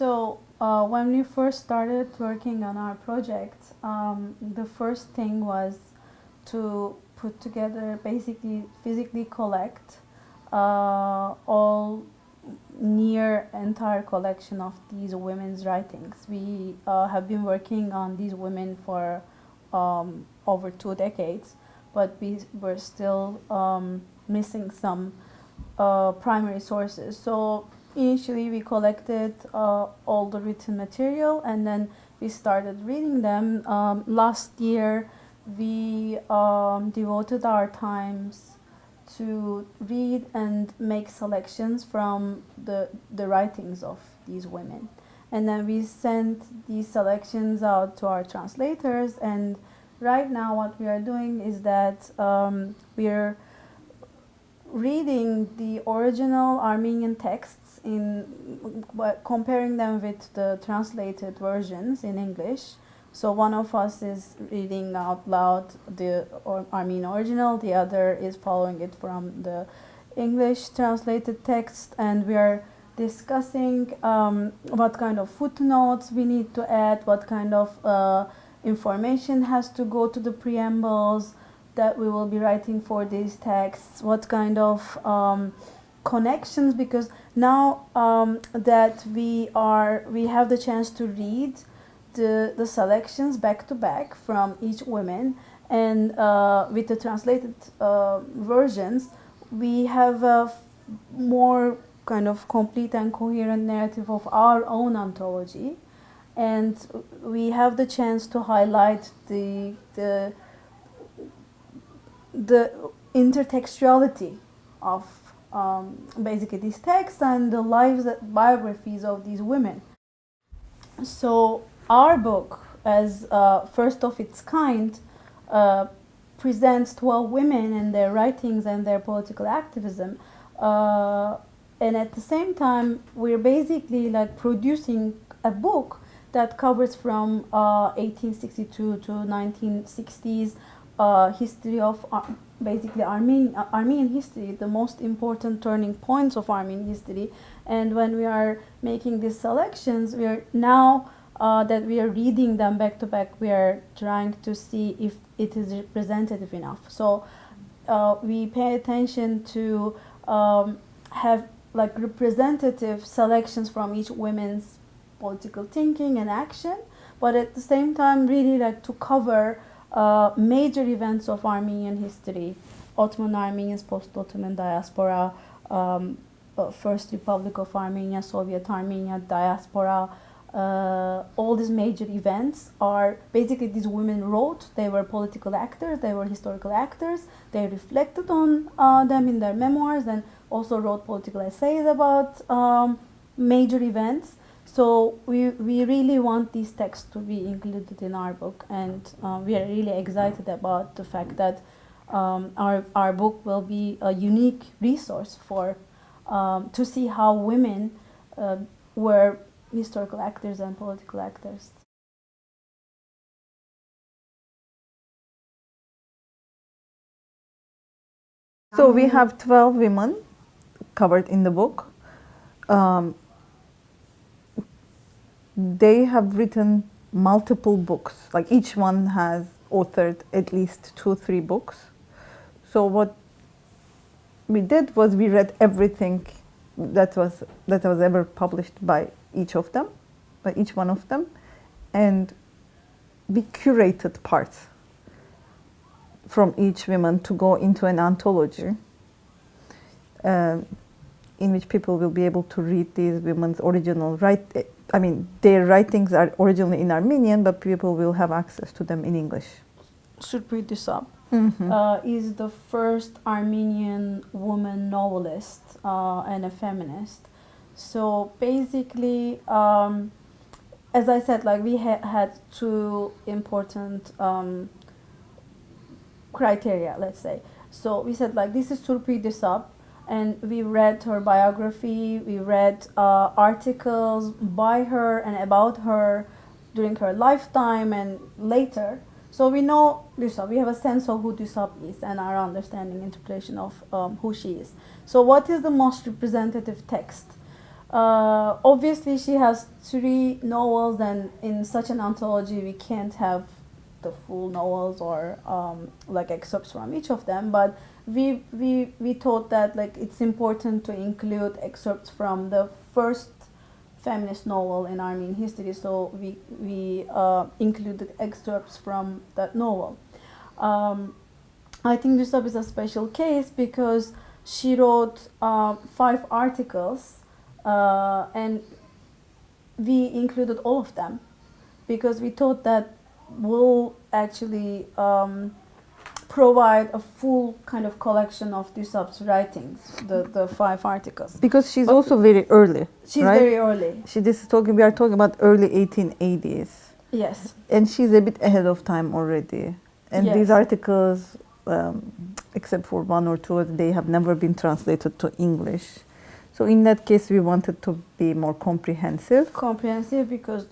When we first started working on our project, the first thing was to put together, basically physically collect all near entire collection of these women's writings. We have been working on these women for over 2 decades, but we were still missing some primary sources. So initially we collected all the written material, and then we started reading them. Last year we devoted our times to read and make selections from the writings of these women. And then we sent these selections out to our translators, and right now what we are doing is that we are reading the original Armenian texts comparing them with the translated versions in English. So one of us is reading out loud the Armenian original, the other is following it from the English translated text, and we are discussing what kind of footnotes we need to add, what kind of information has to go to the preambles that we will be writing for these texts, what kind of connections, because now that we have the chance to read the selections back to back from each woman, and with the translated versions, we have a more kind of complete and coherent narrative of our own anthology, and we have the chance to highlight the intertextuality of basically these texts and the biographies of these women. So our book, as first of its kind, presents 12 women and their writings and their political activism, and at the same time we're basically like producing a book that covers from 1862 to 1960s history of basically Armenian history, the most important turning points of Armenian history. And when we are making these selections, we are now that we are reading them back to back, we are trying to see if it is representative enough. So we pay attention to have like representative selections from each woman's political thinking and action, but at the same time really like to cover major events of Armenian history: Ottoman Armenians, post-Ottoman diaspora, First Republic of Armenia, Soviet Armenia, diaspora. All these major events are basically these women wrote. They were political actors, they were historical actors, they reflected on them in their memoirs, and also wrote political essays about major events. So we really want these texts to be included in our book, and we are really excited about the fact that our book will be a unique resource for to see how women were historical actors and political actors. So we have 12 women covered in the book. They have written multiple books, like each one has authored at least 2-3 books. So what we did was we read everything that was ever published by each one of them, and we curated parts from each woman to go into an anthology in which people will be able to read these women's original their writings are originally in Armenian, but people will have access to them in English. Surpri Dusab is the first Armenian woman novelist and a feminist. So basically, as I said, like we had 2 important criteria, let's say. So we said like this is Surpri Dusab, and we read her biography, we read articles by her and about her during her lifetime and later. So we know Dusab, we have a sense of who Dusab is and our understanding, interpretation of who she is. So what is the most representative text? Obviously, she has 3 novels, and in such an anthology, we can't have the full novels or like excerpts from each of them. But we thought that like it's important to include excerpts from the first feminist novel in Armenian history. So we included excerpts from that novel. I think this is a special case because she wrote 5 articles, and we included all of them because we thought that will actually provide a full kind of collection of Dusab's writings, the 5 articles. Because she's also very early. She's right? very early. We are talking about early 1880s. Yes. And she's a bit ahead of time already. And Yes. these articles, except for 1 or 2, they have never been translated to English. So in that case, we wanted to be more comprehensive. Comprehensive because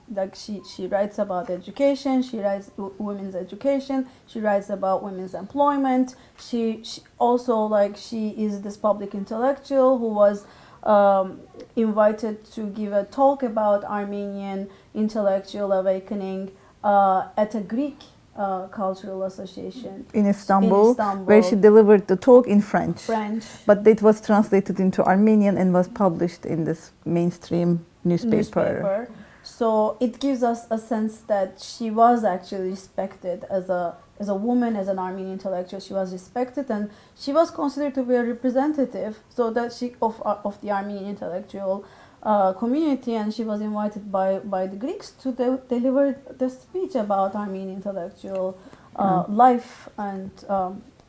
like she writes about education, she writes women's education, she writes about women's employment. She also like she is this public intellectual who was invited to give a talk about Armenian intellectual awakening at a Greek cultural association in Istanbul, where she delivered the talk in French. But it was translated into Armenian and was published in this mainstream newspaper. So it gives us a sense that she was actually respected as a woman, as an Armenian intellectual. She was respected, and she was considered to be a representative, so that she of the Armenian intellectual community, and she was invited by the Greeks to deliver the speech about Armenian intellectual life and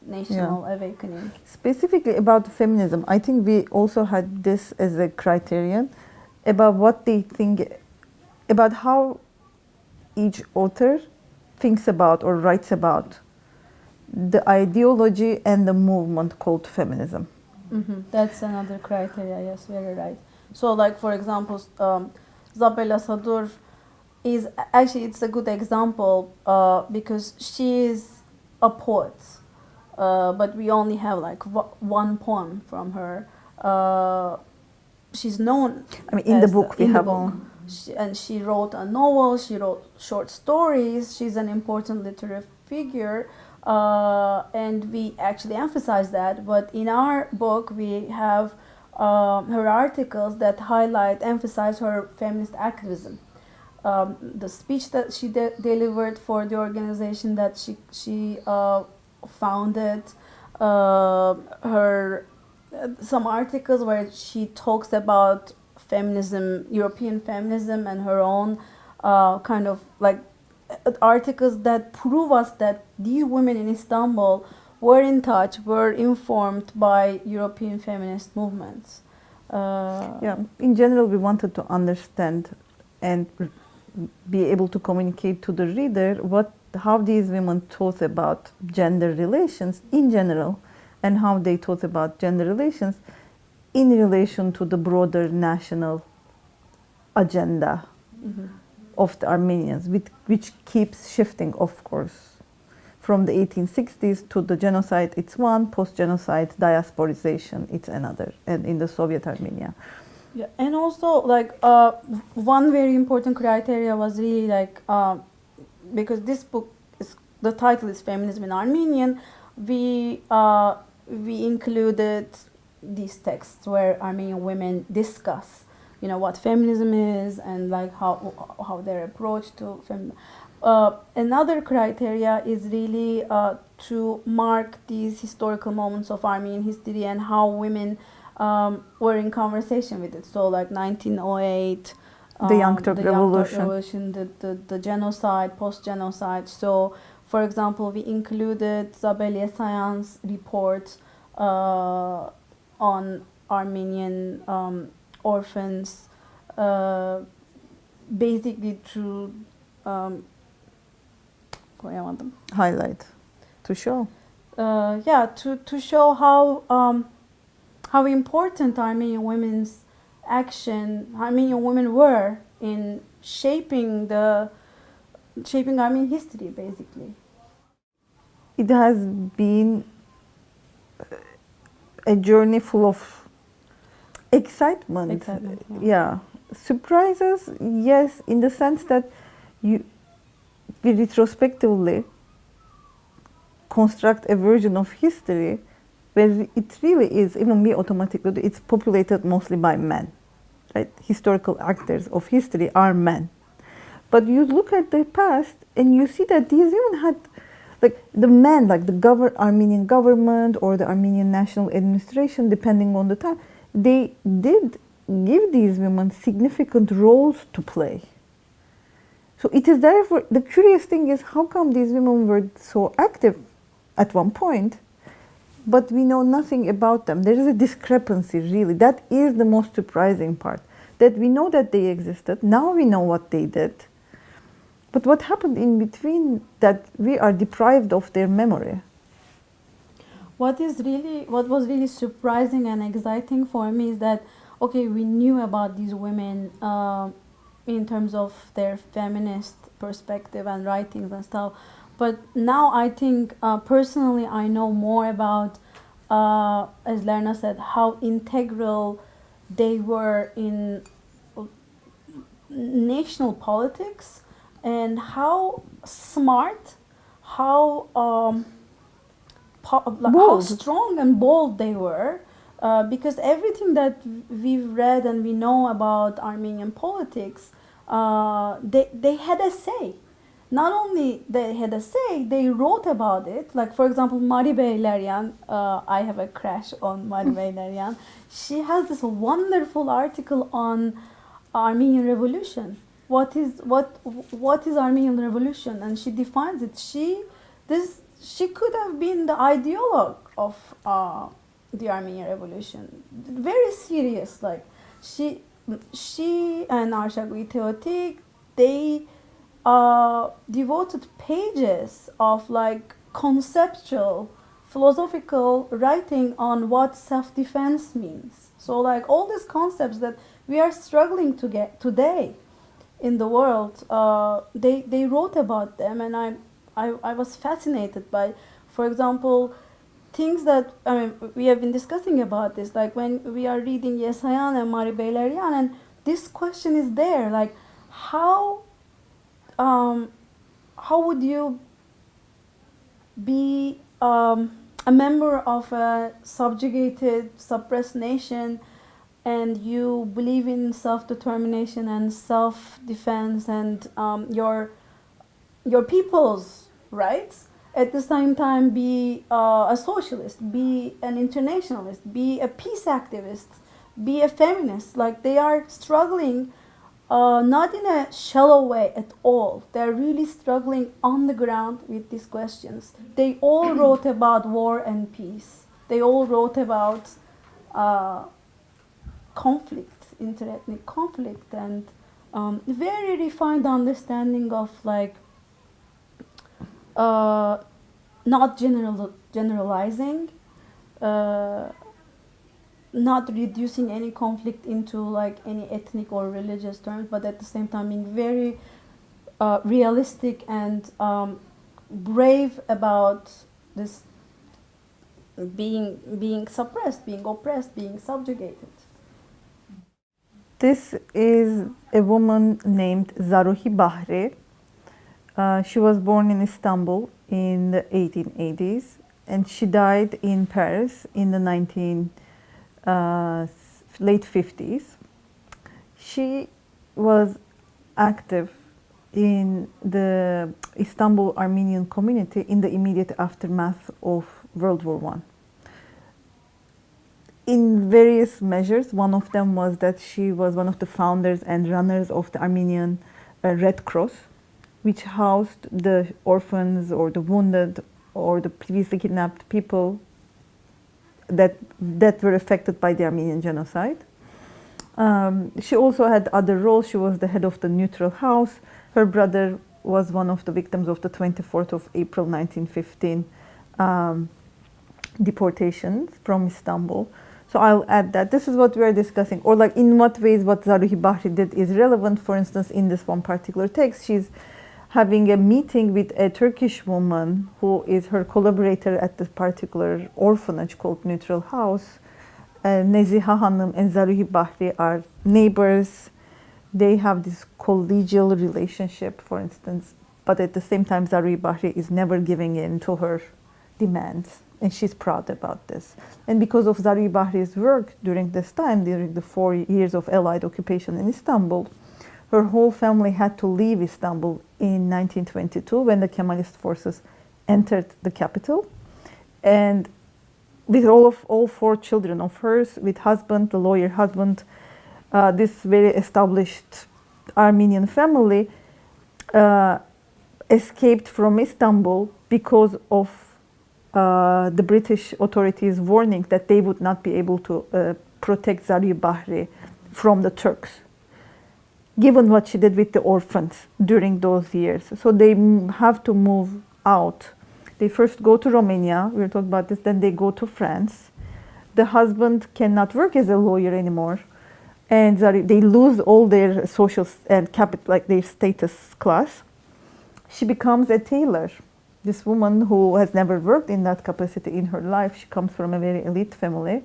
national awakening. Specifically about feminism, I think we also had this as a criterion about what they think, about how each author thinks about or writes about the ideology and the movement called feminism. Mm-hmm. That's another criteria, yes, very right. So like, for example, Zabela Sadur is actually, it's a good example because she is a poet, but we only have like 1 poem from her. She's known. I mean, in the book we have one. And she wrote a novel, she wrote short stories, she's an important literary figure, and we actually emphasize that. But in our book, we have her articles that emphasize her feminist activism. The speech that she delivered for the organization that she founded, some articles where she talks about feminism, European feminism, and her own kind of like articles that prove us that these women in Istanbul were in touch, were informed by European feminist movements. In general, we wanted to understand and be able to communicate to the reader how these women thought about gender relations in general, and how they thought about gender relations in relation to the broader national agenda of the Armenians, which keeps shifting, of course. From the 1860s to the genocide, it's one, post-genocide diasporization, it's another, and in the Soviet Armenia. Yeah, and also like one very important criteria was really like because this book the title is Feminism in Armenian, we included these texts where Armenian women discuss, what feminism is and like how their approach to feminism. Another criteria is really to mark these historical moments of Armenian history and how women were in conversation with it. So like 1908, the Young Turk Revolution, the genocide, post-genocide. So, for example, we included Zabel Sayan's report on Armenian orphans, basically to highlight, to show. To show how important Armenian women's Armenian women were in shaping Armenian history, basically. It has been a journey full of excitement. Yeah. Surprises, yes, in the sense that we retrospectively construct a version of history where it really is, even me automatically, it's populated mostly by men. Right? Historical actors of history are men. But you look at the past and you see that these women had, like the men, like the Armenian government or the Armenian national administration, depending on the time, they did give these women significant roles to play. So it is therefore, the curious thing is how come these women were so active at one point, but we know nothing about them. There is a discrepancy, really. That is the most surprising part, that we know that they existed. Now we know what they did. But what happened in between, that we are deprived of their memory. What was really surprising and exciting for me is that, okay, we knew about these women in terms of their feminist perspective and writings and stuff. But now I think, personally, I know more about, as Lerna said, how integral they were in national politics and how smart, how strong and bold they were. Because everything that we've read and we know about Armenian politics, they had a say. Not only they had a say, they wrote about it. Like, for example, Mari Beyleryan, I have a crush on Mari Beyleryan. She has this wonderful article on Armenian Revolution. What is Armenian Revolution? And she defines it. She could have been the ideologue of the Armenian Revolution. Very serious. Like she and Arshagui Teotik, they devoted pages of like conceptual, philosophical writing on what self-defense means. So like all these concepts that we are struggling to get today in the world, they wrote about them, and I was fascinated by, for example, things that, I mean, we have been discussing about this, like when we are reading Yesayan and Mari Beyleryan, and this question is there, like how would you be a member of a subjugated, suppressed nation, and you believe in self-determination and self-defense and your people's rights, at the same time be a socialist, be an internationalist, be a peace activist, be a feminist? Like they are struggling, not in a shallow way at all. They're really struggling on the ground with these questions. They all wrote about war and peace. They all wrote about conflict, interethnic conflict, and very refined understanding of like not generalizing, not reducing any conflict into like any ethnic or religious terms, but at the same time being very realistic and brave about this being suppressed, being oppressed, being subjugated. This is a woman named Zaruhi Bahri. She was born in Istanbul in the 1880s, and she died in Paris in the late 50s. She was active in the Istanbul Armenian community in the immediate aftermath of World War I. In various measures, one of them was that she was one of the founders and runners of the Armenian Red Cross, which housed the orphans or the wounded or the previously kidnapped people that were affected by the Armenian genocide. She also had other roles. She was the head of the Neutral House. Her brother was one of the victims of the 24th of April 1915 deportations from Istanbul. So I'll add that. This is what we are discussing, or like in what ways what Zaruhi Bahri did is relevant. For instance, in this one particular text, she's having a meeting with a Turkish woman who is her collaborator at this particular orphanage called Neutral House. Neziha Hanım and Zaruhi Bahri are neighbors. They have this collegial relationship, for instance, but at the same time, Zaruhi Bahri is never giving in to her demands, and she's proud about this. And because of Zaruhi Bahri's work during this time, during the 4 years of Allied occupation in Istanbul, her whole family had to leave Istanbul in 1922 when the Kemalist forces entered the capital. And with all 4 children of hers, with husband, the lawyer husband, this very established Armenian family escaped from Istanbul because of the British authorities' warning that they would not be able to protect Zaruhi Bahri from the Turks, given what she did with the orphans during those years. So they have to move out. They first go to Romania, we'll talk about this, then they go to France. The husband cannot work as a lawyer anymore, and they lose all their social and capital, like their status class. She becomes a tailor. This woman who has never worked in that capacity in her life, she comes from a very elite family,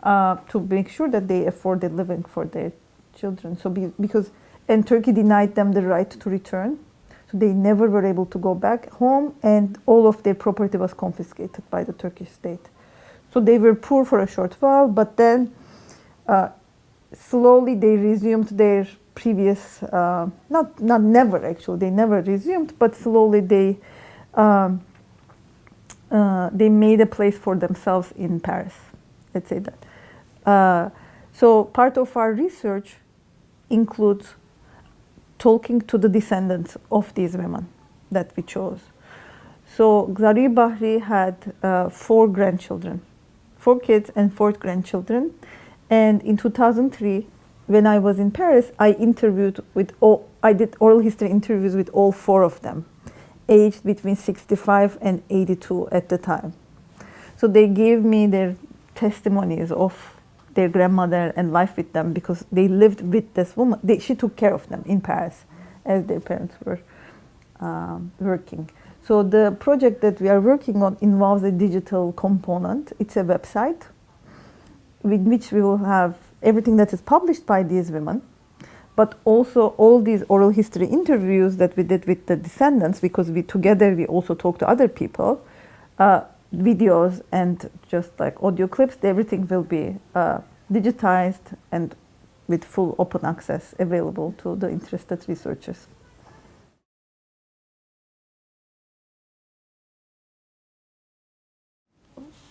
to make sure that they afford a living for their children. So and Turkey denied them the right to return. So they never were able to go back home, and all of their property was confiscated by the Turkish state. So they were poor for a short while, but then slowly they resumed their previous, not never actually, they never resumed, but slowly they made a place for themselves in Paris. Let's say that. So part of our research includes talking to the descendants of these women that we chose. So Zaruhi Bahri had 4 grandchildren, 4 kids and 4 grandchildren. And in 2003, when I was in Paris, I did oral history interviews with all 4 of them, aged between 65 and 82 at the time. So they gave me their testimonies of their grandmother and life with them, because they lived with this woman. She took care of them in Paris as their parents were working. So the project that we are working on involves a digital component. It's a website with which we will have everything that is published by these women, but also all these oral history interviews that we did with the descendants, because we also talk to other people, videos and just like audio clips. Everything will be digitized and with full open access available to the interested researchers.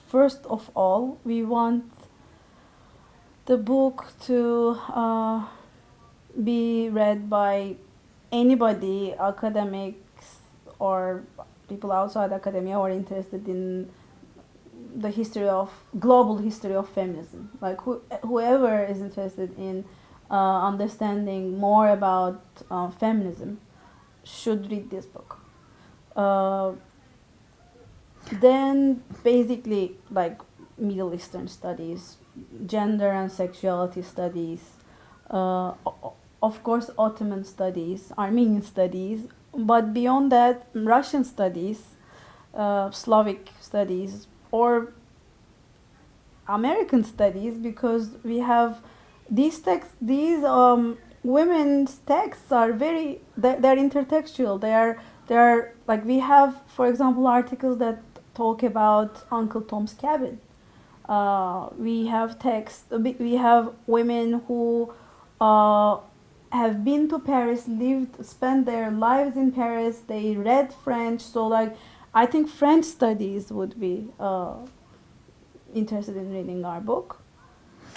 First of all, we want the book to be read by anybody, academics or people outside academia, or interested in the global history of feminism. Like whoever is interested in understanding more about feminism should read this book. Then basically like Middle Eastern studies, gender and sexuality studies, of course Ottoman studies, Armenian studies, but beyond that, Russian studies, Slavic studies, or American studies, because we have these texts, these women's texts are they're intertextual. They're like, we have, for example, articles that talk about Uncle Tom's Cabin. We have texts, we have women who have been to Paris, spent their lives in Paris, they read French, so like I think French studies would be interested in reading our book.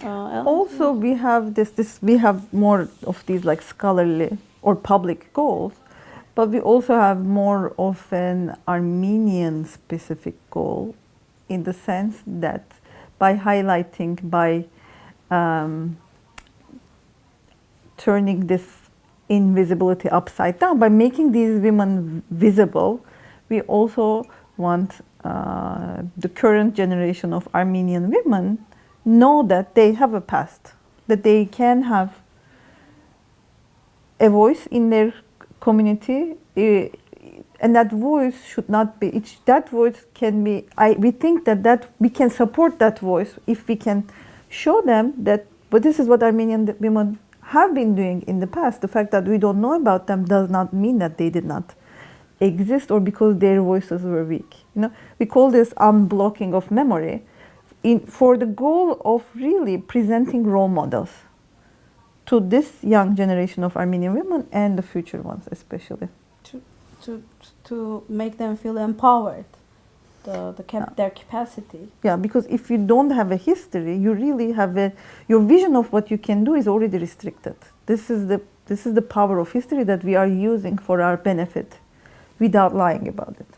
Also, we have more of these like scholarly or public goals, but we also have more of an Armenian specific goal, in the sense that by highlighting, by turning this invisibility upside down, by making these women visible, we also want the current generation of Armenian women know that they have a past, that they can have a voice in their community, and that voice should not be, that voice can be, we think that we can support that voice if we can show them that, but this is what Armenian women have been doing in the past. The fact that we don't know about them does not mean that they did not exist or because their voices were weak. You know, we call this unblocking of memory for the goal of really presenting role models to this young generation of Armenian women and the future ones especially. To make them feel empowered, their capacity. Yeah, because if you don't have a history, you really have your vision of what you can do is already restricted. This is the power of history that we are using for our benefit without lying about it.